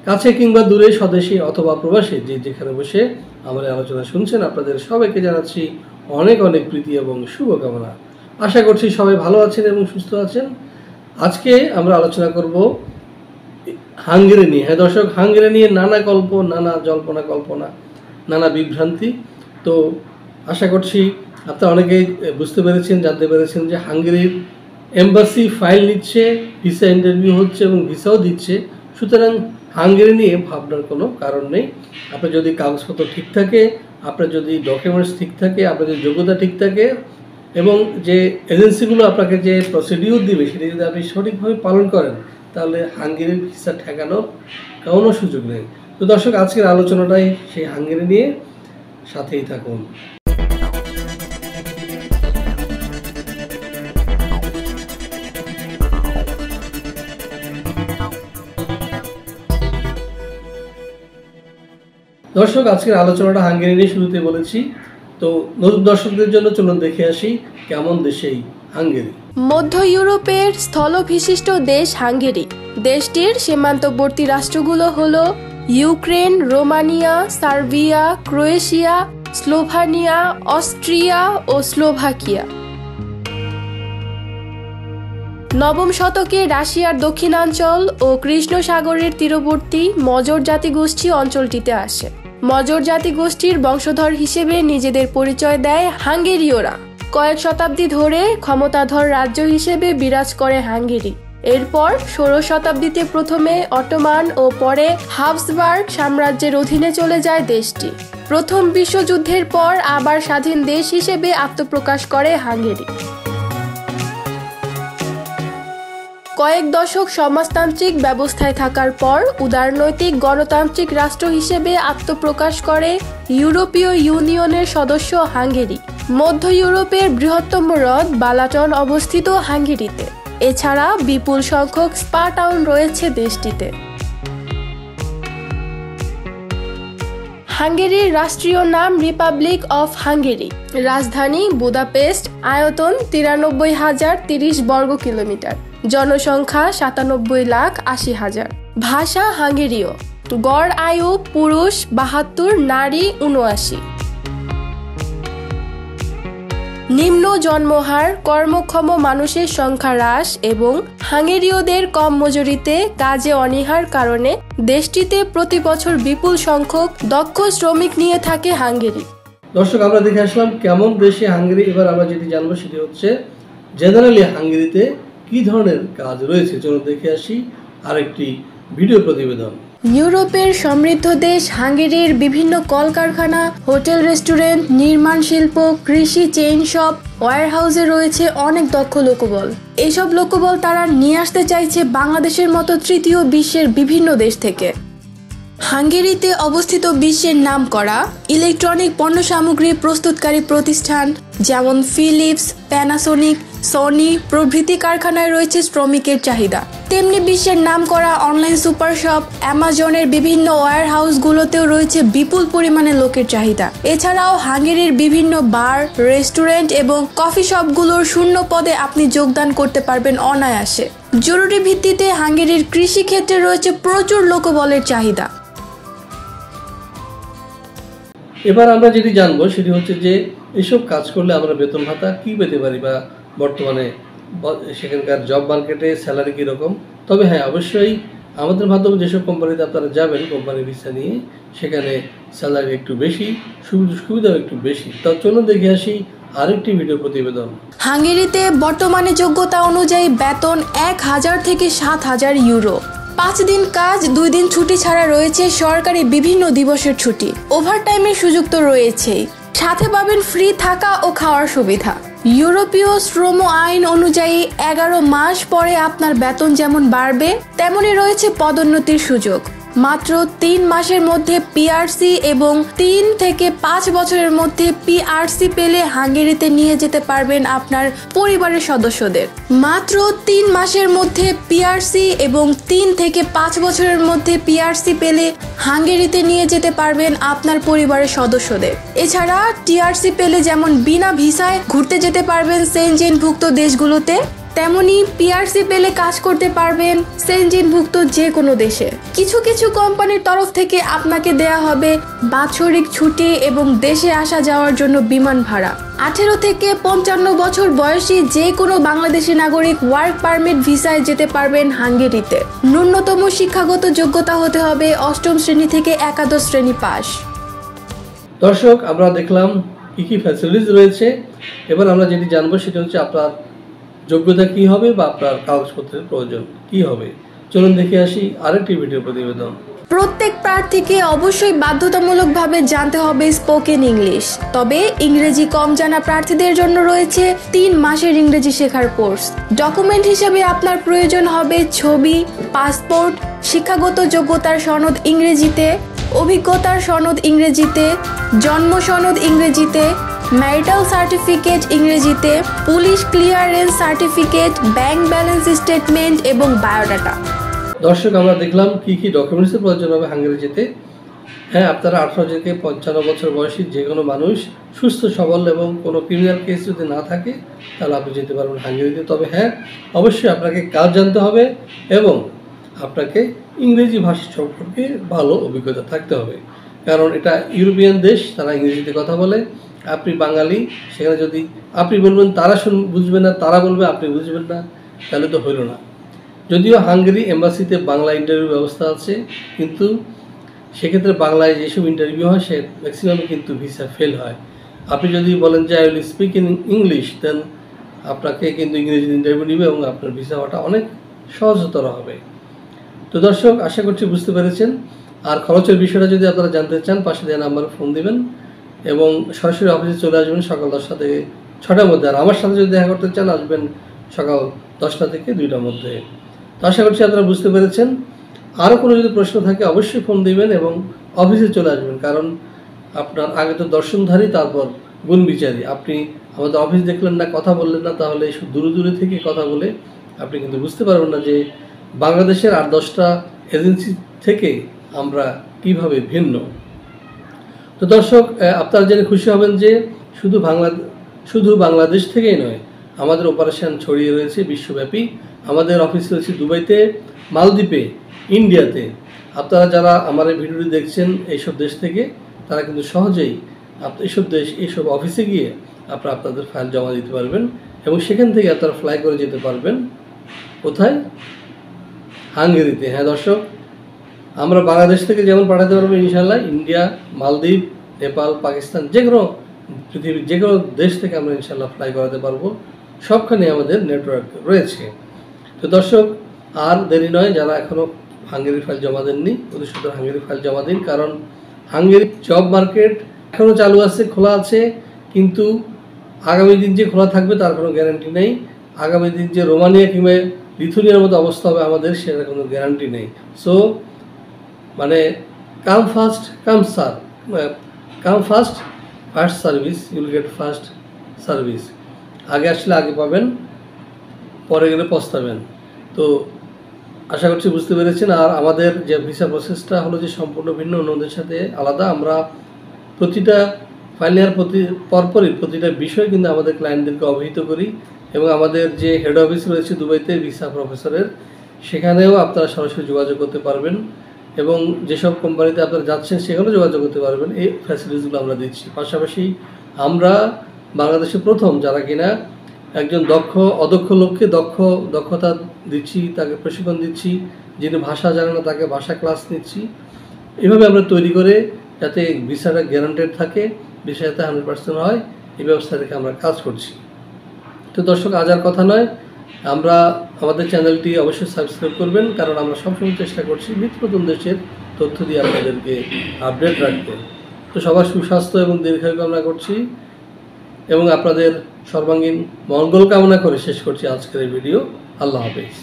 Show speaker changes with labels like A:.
A: কাছে কিংবা দূরে, স্বদেশী অথবা প্রবাসী, যে যেখানে বসে আমাদের আলোচনা শুনছেন, আপনাদের সবাইকে জানাচ্ছি অনেক অনেক প্রীতি এবং শুভকামনা। আশা করছি সবাই ভালো আছেন এবং সুস্থ আছেন। আজকে আমরা আলোচনা করব হাঙ্গেরি নিয়ে। হ্যাঁ দর্শক, হাঙ্গেরি নিয়ে নানা গল্প, নানা জল্পনা কল্পনা, নানা বিভ্রান্তি। তো আশা করছি আপনারা অনেকেই বুঝতে পেরেছেন, জানতে পেরেছেন যে হাঙ্গেরির এম্বাসি ফাইল নিচ্ছে, ভিসা ইন্টারভিউ হচ্ছে এবং ভিসাও দিচ্ছে। সুতরাং হাঙ্গেরি নিয়ে ভাবনার কোনো কারণ নেই। আপনার যদি কাগজপত্র ঠিক থাকে, আপনার যদি ডকুমেন্টস ঠিক থাকে, আপনার যদি যোগ্যতা ঠিক থাকে এবং যে এজেন্সিগুলো আপনাকে যে প্রসিডিউর দিবে সেটা যদি আপনি সঠিকভাবে পালন করেন, তাহলে হাঙ্গেরির ভিসা ঠেকানোর কোনো সুযোগ নেই। তো দর্শক, আজকের আলোচনাটাই সেই হাঙ্গেরি নিয়ে, সাথেই থাকুন। দর্শক, আজকের আলোচনাটা হাঙ্গেরি নিয়ে শুরুতে বলেছি। তো নতুন দর্শকদের জন্য চলুন দেখে আসি কেমন দেশেই হাঙ্গেরি।
B: মধ্য ইউরোপের স্থলবিশিষ্ট দেশ হাঙ্গেরি। দেশটির সীমান্তবর্তী রাষ্ট্রগুলো হলো Ukraine, Romania, Serbia, Croatia, Slovenia, Austria ও স্লোভাকিয়া। নবম শতকে রাশিয়ার দক্ষিণাঞ্চল ও কৃষ্ণ সাগরের তীরবর্তী মজর জাতিগোষ্ঠী অঞ্চলটিতে আসে। মজর জাতিগোষ্ঠীর বংশধর হিসেবে নিজেদের পরিচয় দেয় হাঙ্গেরীয়রা। কয়েক শতাব্দী ধরে ক্ষমতাধর রাজ্য হিসেবে বিরাজ করে হাঙ্গেরি। এরপর 16 শতাব্দীতে প্রথমে অটোমান ও পরে হাবসবার্গ সাম্রাজ্যের অধীনে চলে যায় দেশটি। প্রথম বিশ্বযুদ্ধের পর আবার স্বাধীন দেশ হিসেবে আত্মপ্রকাশ করে হাঙ্গেরি। কয়েক দশক সমাজতান্ত্রিক ব্যবস্থায় থাকার পর উদারনৈতিক গণতান্ত্রিক রাষ্ট্র হিসেবে আত্মপ্রকাশ করে ইউরোপীয় ইউনিয়নের সদস্য হাঙ্গেরি। মধ্য ইউরোপের বৃহত্তম হ্রদ বালাটন অবস্থিত হাঙ্গেরিতে। এছাড়া বিপুল সংখ্যক স্পা টাউন রয়েছে দেশটিতে। হাঙ্গেরির রাষ্ট্রীয় নাম রিপাবলিক অফ হাঙ্গেরি। রাজধানী বুদাপেস্ট। আয়তন 93,030 বর্গ কিলোমিটার। জনসংখ্যা 97,80,000। ভাষা হাঙ্গেরীয়। গড় আয়ু পুরুষ 72, নারী 79। নিম্ন জন্মহার, কর্মক্ষম মানুষের সংখ্যা হ্রাস এবং হাঙ্গেরীয়দের কম মজুরিতে কাজে অনীহার কারণে দেশটিতে প্রতি বছর বিপুল সংখ্যক দক্ষ শ্রমিক নিয়ে থাকে হাঙ্গেরি।
A: দর্শক, আমরা দেখে আসলাম কেমন দেশে হাঙ্গেরি। এবার আমরা যেটি জানবো সেটি হচ্ছে জেনারেলি হাঙ্গেরিতে কি ধরনের কাজ রয়েছে। চলুন দেখে আসি আরেকটি ভিডিও প্রতিবেদন।
B: ইউরোপের সমৃদ্ধ দেশ হাঙ্গেরির বিভিন্ন কলকারখানা, হোটেল, রেস্টুরেন্ট, নির্মাণ শিল্প, কৃষি, চেইন শপ, ওয়্যারহাউসে রয়েছে অনেক দক্ষ লোকবল। এইসব লোকবল তারা নিয়ে আসতে চাইছে বাংলাদেশের মতো তৃতীয় বিশ্বের বিভিন্ন দেশ থেকে। হাঙ্গেরিতে অবস্থিত বিশ্বের নামকরা ইলেকট্রনিক পণ্য সামগ্রী প্রস্তুতকারী প্রতিষ্ঠান যেমন ফিলিপস, প্যানাসোনিক, সনি প্রভৃতি কারখানায় রয়েছে শ্রমিকের চাহিদা। তেমনি বিশ্বের নামকরা অনলাইন সুপার শপ, অ্যামাজনের বিভিন্ন ওয়্যারহাউসগুলোতেও রয়েছে বিপুল পরিমাণে লোকের চাহিদা। এছাড়াও হাঙ্গেরির বিভিন্ন বার, রেস্টুরেন্ট এবং কফি শপগুলোর শূন্য পদে আপনি যোগদান করতে পারবেন অনায়াসে। জরুরি ভিত্তিতে হাঙ্গেরির কৃষি ক্ষেত্রে রয়েছে প্রচুর লোকবলের চাহিদা।
A: এবার আমরা যেটি জানবো সেটি হচ্ছে যে এসব কাজ করলে আমরা বেতন ভাতা কি পেতে পারি বা বর্তমানে সেখানকার জব মার্কেটে স্যালারি কীরকম। তবে হ্যাঁ, অবশ্যই আমাদের মাধ্যমে যেসব কোম্পানিতে আপনারা যাবেন কোম্পানি ভিসা নিয়ে, সেখানে স্যালারি একটু বেশি, সুবিধাও একটু বেশি। তো চলুন দেখে আসি আরেকটি ভিডিও প্রতিবেদন।
B: হাঙ্গেরিতে বর্তমানে যোগ্যতা অনুযায়ী বেতন 1,000 থেকে 7,000 ইউরো। 5 দিন কাজ, 2 দিন ছুটি ছাড়া রয়েছে সরকারি বিভিন্ন দিবসের ছুটি। ওভারটাইমের সুযোগ তো রয়েছেই, সাথে পাবেন ফ্রি থাকা ও খাওয়ার সুবিধা। ইউরোপীয় শ্রম আইন অনুযায়ী 11 মাস পরে আপনার বেতন যেমন বাড়বে, তেমনি রয়েছে পদোন্নতির সুযোগ। মাত্র 3 মাসের মধ্যে পিআরসি এবং 3 থেকে 5 বছরের মধ্যে পিআরসি পেলে হাঙ্গেরিতে নিয়ে যেতে পারবেন আপনার পরিবারের সদস্যদের। মাত্র 3 মাসের মধ্যে পিআরসি এবং 3 থেকে 5 বছরের মধ্যে পিআরসি পেলে হাঙ্গেরিতে নিয়ে যেতে পারবেন আপনার পরিবারের সদস্যদের। এছাড়া টিআরসি পেলে যেমন বিনা ভিসায় ঘুরতে যেতে পারবেন সেনজেনভুক্ত দেশগুলোতে, তেমনি পিআরসি পেলে কাজ করতে পারবেন সেনজেনভুক্ত যে কোনো দেশে। কিছু কিছু কোম্পানির তরফ থেকে আপনাকে দেয়া হবে বাৎসরিক ছুটি এবং দেশে আসা যাওয়ার জন্য বিমান ভাড়া। 18 থেকে 55 বছর বয়সী যে কোনো বাংলাদেশি নাগরিক ওয়ার্ক পারমিট ভিসায় যেতে পারবেন হাঙ্গেরিতে। ন্যূনতম শিক্ষাগত যোগ্যতা হতে হবে 8ম শ্রেণী থেকে একাদশ শ্রেণী পাস।
A: দর্শক, আমরা দেখলাম কি কি ফ্যাসিলিটিস রয়েছে। এবার আমরা যেটি জানবো সেটা হচ্ছে আপনার যোগ্যতা কি হবে বা আপনার কাগজপত্রের প্রয়োজন কি হবে। চলুন দেখে আসি আরেকটি ভিডিও প্রতিবেদন।
B: প্রত্যেক প্রার্থীকে অবশ্যই বাধ্যতামূলকভাবে জানতে হবে স্পোকেন ইংলিশ। তবে ইংরেজি কম জানা প্রার্থীদের জন্য রয়েছে 3 মাসের ইংরেজি শেখার কোর্স। ডকুমেন্ট হিসেবে আপনার প্রয়োজন হবে ছবি, পাসপোর্ট, শিক্ষাগত যোগ্যতার সনদ ইংরেজিতে, অভিজ্ঞতার সনদ ইংরেজিতে, জন্ম সনদ ইংরেজিতে, ম্যারিটাল সার্টিফিকেট ইংরেজিতে, police clearance certificate, bank balance statement এবং বায়োডাটা।
A: দর্শক, আমরা দেখলাম কি কি ডকুমেন্টসের প্রয়োজন হবে হাঙ্গেরি যেতে। হ্যাঁ, আপনারা 18 থেকে 55 বছর বয়সী যে কোনো মানুষ, সুস্থ সবল এবং কোনো ক্রিমিনাল কেস যদি না থাকে তাহলে আপনি যেতে পারবেন হাঙ্গেরিতে। তবে হ্যাঁ, অবশ্যই আপনাকে কাজ জানতে হবে এবং আপনাকে ইংরেজি ভাষা সম্পর্কে ভালো অভিজ্ঞতা থাকতে হবে, কারণ এটা ইউরোপিয়ান দেশ, তারা ইংরেজিতে কথা বলে। আপনি বাঙালি, সেখানে যদি আপনি বলবেন তারা বুঝবে না, তারা বলবে আপনি বুঝবেন না, তাহলে তো হইল না। যদিও হাঙ্গেরি এম্বাসিতে বাংলা ইন্টারভিউ ব্যবস্থা আছে, কিন্তু সেক্ষেত্রে বাংলায় যেসব ইন্টারভিউ হয় সে ম্যাক্সিমামে কিন্তু ভিসা ফেল হয়। আপনি যদি বলেন যে I will speak in English, then আপনাকে কিন্তু ইংরেজি ইন্টারভিউ নেবে এবং আপনার ভিসা হওয়াটা অনেক সহজতর হবে। তো দর্শক, আশা করছি বুঝতে পেরেছেন। আর খরচের বিষয়টা যদি আপনারা জানতে চান, পাশে দেওয়া নাম্বারে ফোন দিবেন এবং সরাসরি অফিসে চলে আসবেন সকাল 10টা থেকে 6টার মধ্যে। আর আমার সাথে যদি দেখা করতে চান, আসবেন সকাল 10টা থেকে 2টার মধ্যে। তো আশা করছি আপনারা বুঝতে পেরেছেন। আরও কোনো যদি প্রশ্ন থাকে অবশ্যই ফোন দিবেন এবং অফিসে চলে আসবেন, কারণ আপনার আগে তো দর্শনধারী, তারপর গুণ বিচারী। আপনি আমাদের অফিস দেখলেন না, কথা বললেন না, তাহলে দূরে দূরে থেকে কথা বলে আপনি কিন্তু বুঝতে পারবেন না যে বাংলাদেশের 8-10টা এজেন্সি থেকে আমরা কিভাবে ভিন্ন। তো দর্শক, আপনারা জেনে খুশি হবেন যে শুধু বাংলাদেশ থেকেই নয়, আমাদের অপারেশন ছড়িয়ে রয়েছে বিশ্বব্যাপী। আমাদের অফিস রয়েছে দুবাইতে, মালদ্বীপে, ইন্ডিয়াতে। আপনারা যারা আমার এই ভিডিওটি দেখছেন এইসব দেশ থেকে, তারা কিন্তু সহজেই এইসব অফিসে গিয়ে আপনারা আপনাদের ফাইল জমা দিতে পারবেন এবং সেখান থেকে আপনারা ফ্লাই করে যেতে পারবেন কোথায়? হাঙ্গেরিতে। হ্যাঁ দর্শক, আমরা বাংলাদেশ থেকে যেমন পাঠাতে পারবো ইনশাল্লাহ, ইন্ডিয়া, মালদ্বীপ, নেপাল, পাকিস্তান, পৃথিবীর যে কোনো দেশ থেকে আমরা ইনশাল্লাহ ফ্লাই করাতে পারবো। সবখানে আমাদের নেটওয়ার্ক রয়েছে। তো দর্শক, আর দেরি নয়, যারা এখনও হাঙ্গেরির ফাইল জমা দেননি অতি সত্বর হাঙ্গেরির ফাইল জমা দিন, কারণ হাঙ্গেরির জব মার্কেট এখনও চালু আছে, খোলা আছে, কিন্তু আগামী দিন যে খোলা থাকবে তার কোনো গ্যারান্টি নেই। আগামী দিন যে রোমানিয়া কিংবা লিথুনিয়ার মতো অবস্থা হবে আমাদের, সেটার কোনো গ্যারান্টি নেই। সো মানে come first first service, you'll get first service. আগে আসলে আগে পাবেন, পরে গেলে পস্তাবেন। তো আশা করছি বুঝতে পেরেছেন। আর আমাদের যে ভিসা প্রসেসটা হলো যে সম্পূর্ণ ভিন্ন, অন্যদের সাথে আলাদা। আমরা প্রতিটা ফাইল নেওয়ার পরপরই প্রতিটা বিষয় কিন্তু আমাদের ক্লায়েন্টদেরকে অবহিত করি এবং আমাদের যে হেড অফিস রয়েছে দুবাইতে ভিসা প্রফেসরের, সেখানেও আপনারা সরাসরি যোগাযোগ করতে পারবেন এবং যেসব কোম্পানিতে আপনারা যাচ্ছেন সেখানেও যোগাযোগ করতে পারবেন। এই ফ্যাসিলিটিসগুলো আমরা দিচ্ছি। পাশাপাশি আমরা বাংলাদেশে প্রথম যারা কিনা একজন অদক্ষ লোককে দক্ষতা দিচ্ছি, তাকে প্রশিক্ষণ দিচ্ছি, যিনি ভাষা জানে না তাকে ভাষা ক্লাস নিচ্ছি। এভাবে আমরা তৈরি করে যাতে ভিসাটা গ্যারান্টেড থাকে, ভিসা যাতে 100% হয়, এই ব্যবস্থা থেকে আমরা কাজ করছি। তো দর্শক, আজ আর কথা নয়, আমরা আমাদের চ্যানেলটি অবশ্যই সাবস্ক্রাইব করবেন, কারণ আমরা সবসময় চেষ্টা করছি নিত্য নতুন দেশের তথ্য দিয়ে আপনাদেরকে আপডেট রাখতে। তো সবার সুস্বাস্থ্য এবং দীর্ঘায়ু কামনা করছি এবং আপনাদের সর্বাঙ্গীন মঙ্গল কামনা করে শেষ করছি আজকের এই ভিডিও। আল্লাহ হাফেজ।